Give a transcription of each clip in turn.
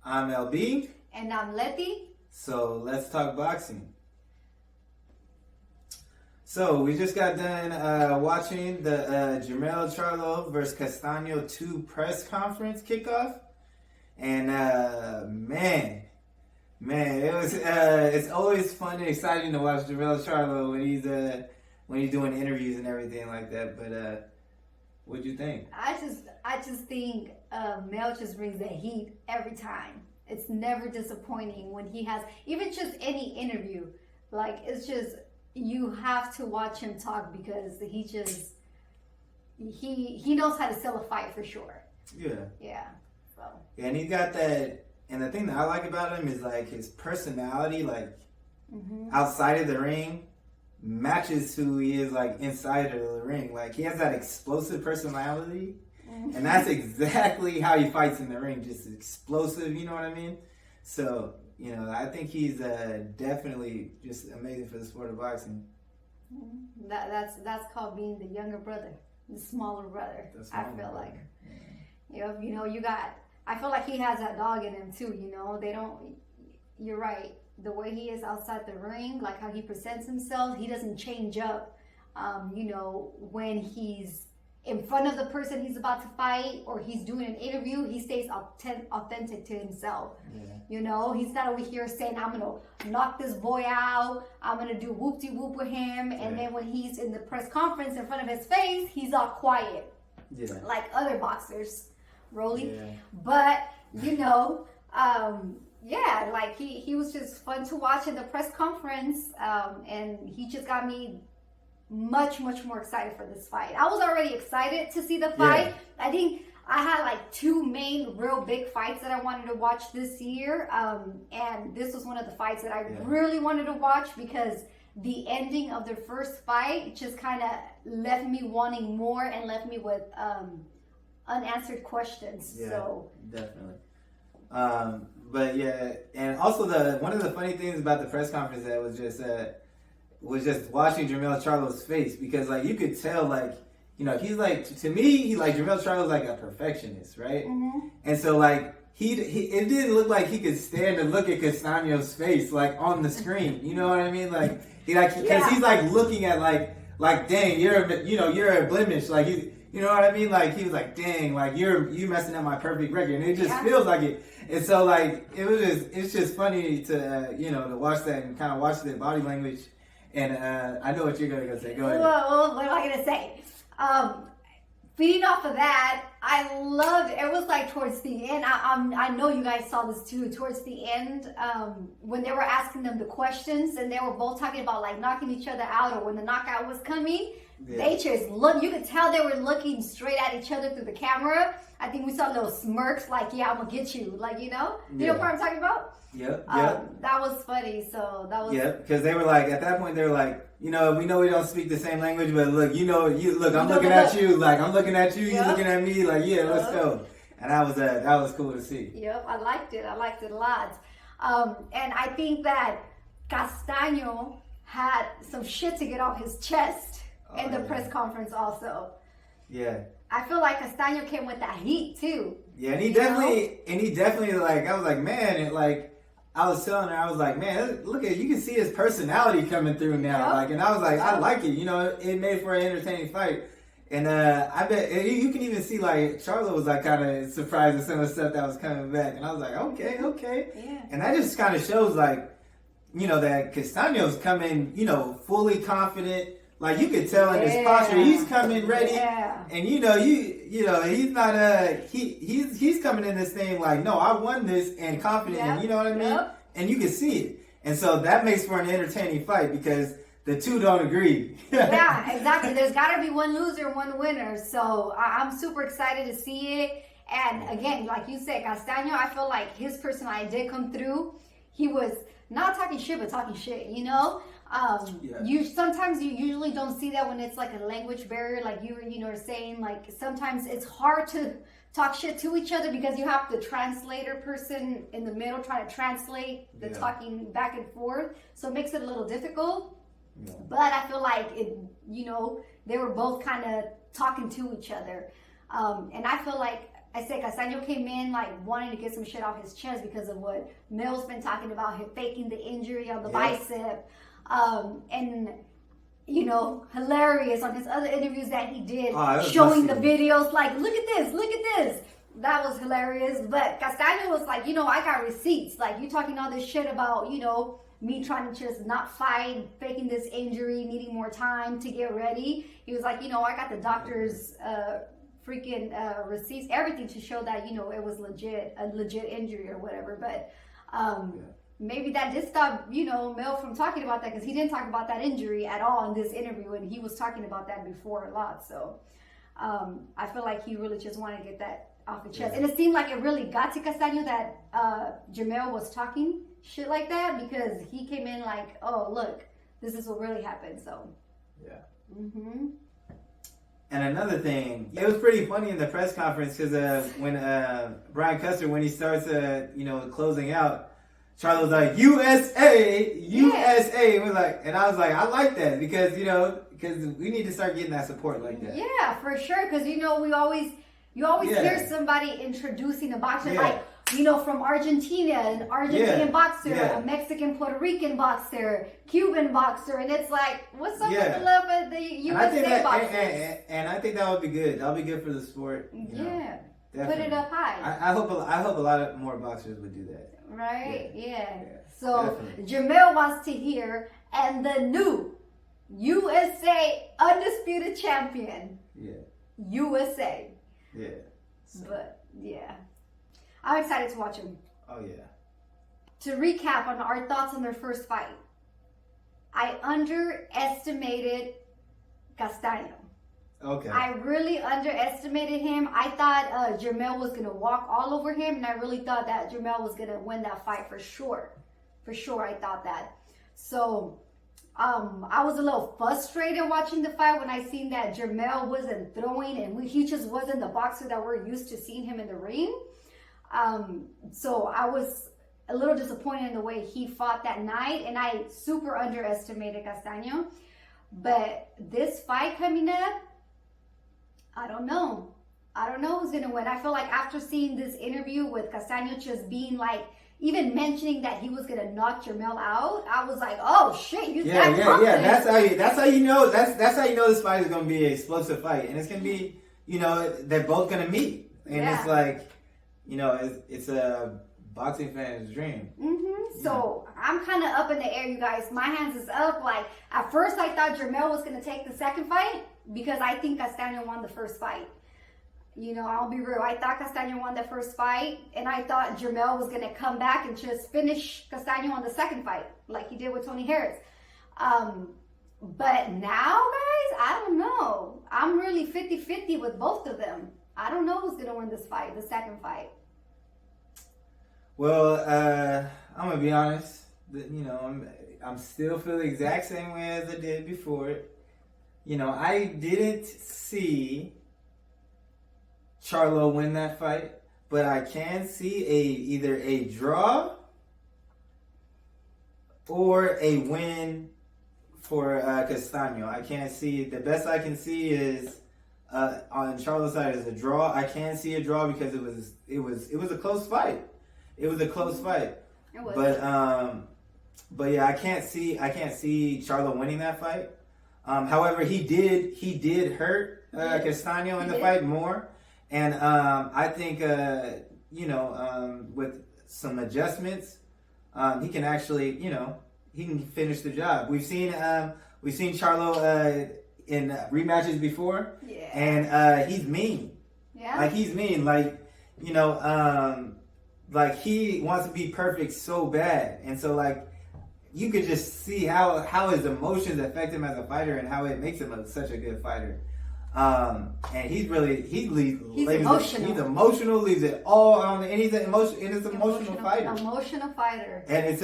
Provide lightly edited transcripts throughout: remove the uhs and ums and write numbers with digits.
I'm LB. And I'm Leti. So let's talk boxing. So we just got done watching the Jermell Charlo versus Castano 2 press conference kickoff. And man, it was it's always fun and exciting to watch Jermell Charlo when he's doing interviews and everything like that. But what'd you think? I just think Mel just brings the heat every time. It's never disappointing when he has even just any interview. Like, it's just, you have to watch him talk because he knows how to sell a fight for sure. Yeah. So. Yeah, and he got that. And the thing that I like about him is like his personality, like outside of the ring, matches who he is like inside of the ring. Like, he has that explosive personality, and that's exactly how he fights in the ring, just explosive, you know what I mean? So, you know, I think he's definitely just amazing for the sport of boxing. That's called being the younger brother, the smaller brother. I feel like, you know, I feel like he has that dog in him too. You know, you're right. The way he is outside the ring, like how he presents himself, he doesn't change up. You know, when he's in front of the person he's about to fight or he's doing an interview, he stays authentic to himself. Yeah. You know, he's not over here saying, I'm going to knock this boy out, I'm going to do whoop-de-whoop with him. And then when he's in the press conference in front of his face, he's all quiet. Yeah. Like other boxers, Rolly. Yeah. But, you know, like he was just fun to watch in the press conference. And he just got me much more excited for this fight. I was already excited to see the fight. Yeah. I think I had like two main real big fights that I wanted to watch this year, and this was one of the fights that I really wanted to watch because the ending of their first fight just kind of left me wanting more and left me with unanswered questions. Yeah, so definitely. But yeah, and also one of the funny things about the press conference that was just watching Jermell Charlo's face, because like you could tell, like, you know, he's like, to me, Jermell Charlo's like a perfectionist, right? And so like it didn't look like he could stand to look at Castano's face like on the screen, you know what I mean? Like because he's like looking at like dang, you're a blemish, like you know what I mean? Like he was like, dang, like you messing up my perfect record, and it just feels like it. And so like it's just funny to to watch that and kind of watch the body language. And I know what you're going to say. Go ahead. Well, what am I going to say? Feeding off of that, I loved it. Was like towards the end. I know you guys saw this too. Towards the end, when they were asking them the questions, and they were both talking about like knocking each other out, or when the knockout was coming, they just look. You could tell they were looking straight at each other through the camera. I think we saw little smirks, like, "Yeah, I'm gonna get you," like you know what I'm talking about. Yep. That was funny. So that was. Yep, because they were like, at that point, they were like, we know we don't speak the same language, but look, I'm looking at you, like I'm looking at you, you're looking at me, like let's go. And that was cool to see. Yep, I liked it a lot. And I think that Castano had some shit to get off his chest in the press conference also. Yeah. I feel like Castano came with that heat too. Yeah, and he definitely like, I was like, man, and like I was telling her, I was like, man, look at, you can see his personality coming through now. Like, and I was like, I like it. You know, it made for an entertaining fight. And I bet you can even see like Charlo was like kind of surprised at some of the stuff that was coming back. And I was like, okay. Yeah. And that just kind of shows like, that Castano's coming, fully confident. Like you could tell in his posture, he's coming ready, and he's not he's coming in this thing like, no, I won this and confident, and you know what I mean, and you can see it, and so that makes for an entertaining fight because the two don't agree. Yeah, exactly. There's got to be one loser, one winner. So I'm super excited to see it, and again, like you said, Castano, I feel like his personality did come through. He was not talking shit, but talking shit, You sometimes you usually don't see that when it's like a language barrier, like you were saying. Like sometimes it's hard to talk shit to each other because you have the translator person in the middle trying to translate the talking back and forth, so it makes it a little difficult. But I feel like it, they were both kind of talking to each other, and I feel like I said Castano came in like wanting to get some shit off his chest because of what Mill's been talking about, him faking the injury on the bicep. And you know, hilarious on his other interviews that he did, showing the videos like, look at this. That was hilarious. But Castano was like, you know, I got receipts. Like, you talking all this shit about, you know, me trying to just not fight, faking this injury, needing more time to get ready. He was like, you know, I got the doctor's freaking receipts, everything to show that, you know, it was a legit injury or whatever. But maybe that did stop, you know, Mel from talking about that, because he didn't talk about that injury at all in this interview, and he was talking about that before a lot. So I feel like he really just wanted to get that off the chest. And it seemed like it really got to Castano that Jermell was talking shit like that, because he came in like, oh, look, this is what really happened. So And another thing, it was pretty funny in the press conference, because when Brian Castano, when he starts you know, closing out, Charlo's like, USA. We're like, and I was like, I like that, because, you know, because we need to start getting that support like that. Yeah, for sure. Because, you know, you always hear somebody introducing a boxer, like, you know, from Argentina, an Argentinian boxer, a Mexican, Puerto Rican boxer, Cuban boxer, and it's like, what's up with the love of the USA boxers? And I think that would be good. That'll be good for the sport. You know, put it up high. I hope a lot of more boxers would do that. Right? Yeah. So Jermell wants to hear, and the new USA undisputed champion. Yeah. USA. Yeah. But I'm excited to watch him. Oh yeah. To recap on our thoughts on their first fight, I underestimated Castano. Okay. I really underestimated him. I thought Jermell was going to walk all over him, and I really thought that Jermell was going to win that fight for sure. For sure, I thought that. So, I was a little frustrated watching the fight when I seen that Jermell wasn't throwing, and he just wasn't the boxer that we're used to seeing him in the ring. So I was a little disappointed in the way he fought that night, and I super underestimated Castano. But this fight coming up, I don't know who's gonna win. I feel like after seeing this interview with Castano just being like, even mentioning that he was gonna knock Jermell out, I was like, oh shit, you that confident. That's how you know this fight is gonna be an explosive fight, and it's gonna be, you know, they're both gonna meet, and it's like, you know, it's a boxing fan's dream. So I'm kind of up in the air, you guys. My hands is up. Like, at first I thought Jermell was gonna take the second fight, because I think Castano won the first fight. You know, I'll be real. I thought Castano won the first fight, and I thought Jermell was going to come back and just finish Castano on the second fight, like he did with Tony Harris. But now, guys, I don't know. I'm really 50-50 with both of them. I don't know who's going to win this fight, the second fight. Well, I'm going to be honest. You know, I'm still feel the exact same way as I did before. You know, I didn't see Charlo win that fight, but I can see either a draw or a win for Castano. I can't see. The best I can see is on Charlo's side is a draw. I can't see a draw because it was a close fight. It was a close fight. It was. But yeah, I can't see Charlo winning that fight. However, he did hurt Castano in the fight more. And I think, you know, with some adjustments, he can actually, you know, he can finish the job. We've seen Charlo in rematches before, and he's mean. Yeah. Like, he's mean. Like, you know, like, he wants to be perfect so bad, and so, like, you could just see how his emotions affect him as a fighter, and how it makes him such a good fighter. And he's emotional. He's emotional, leaves it all on, and he's an emotional fighter. Emotional fighter. And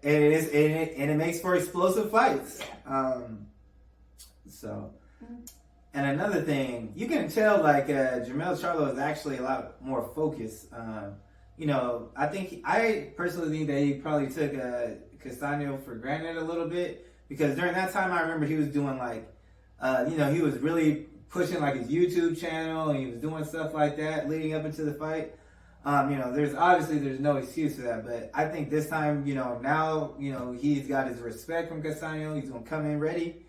it makes for explosive fights. And another thing, you can tell like Jermell Charlo is actually a lot more focused. You know, I personally think that he probably took Castano for granted a little bit, because during that time I remember he was doing like, you know, he was really pushing like his YouTube channel and he was doing stuff like that leading up into the fight. There's no excuse for that, but I think this time, now, he's got his respect from Castano. He's gonna come in ready,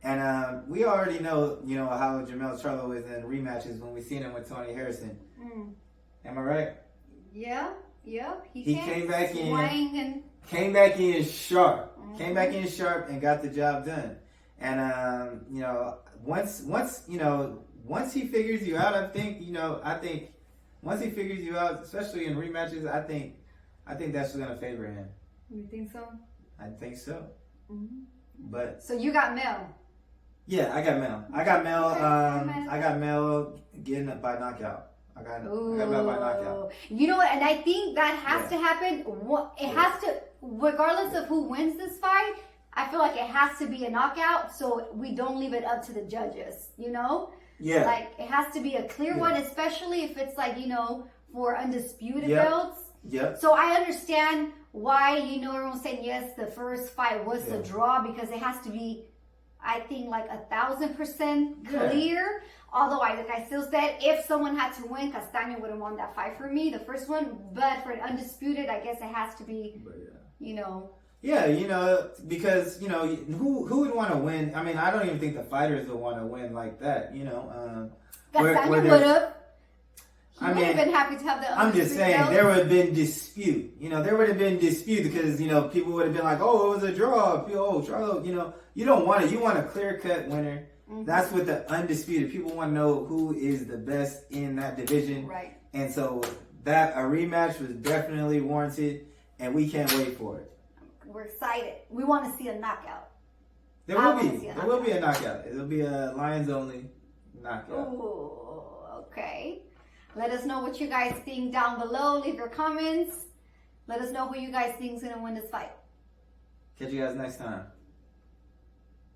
and we already know, how Jermell Charlo is in rematches when we seen him with Tony Harrison. Am I right? Yeah. He came back in. And... Came back in sharp. Came back in sharp and got the job done. And once he figures you out, I think once he figures you out, especially in rematches, I think that's gonna favor him. You think so? I think so. Mm-hmm. But so you got Mel. Yeah, I got Mel. I got Mel getting it by knockout. I got Mel by knockout. You know what? And I think that has to happen. It has to, regardless of who wins this fight. I feel like it has to be a knockout, so we don't leave it up to the judges. Yeah. Like, it has to be a clear one, especially if it's like, for undisputed belts. Yep. So I understand why, everyone's saying, yes, the first fight was a draw, because it has to be, I think, like 1,000% clear. Although, like I still said, if someone had to win, Castano would have won that fight for me, the first one. But for an undisputed, I guess it has to be, Yeah, because, who would want to win? I mean, I don't even think the fighters would want to win like that, Castano would have. He would have been happy to have the I'm just saying, there would have been dispute. There would have been dispute because, people would have been like, oh, it was a draw. Oh, Charlo, you don't want it. You want a clear-cut winner. Mm-hmm. That's what the undisputed. People want to know who is the best in that division. Right. And so a rematch was definitely warranted, and we can't wait for it. We're excited. We want to see a knockout. There will be a knockout. It'll be a Lions only knockout. Ooh, okay. Let us know what you guys think down below. Leave your comments. Let us know who you guys think is going to win this fight. Catch you guys next time.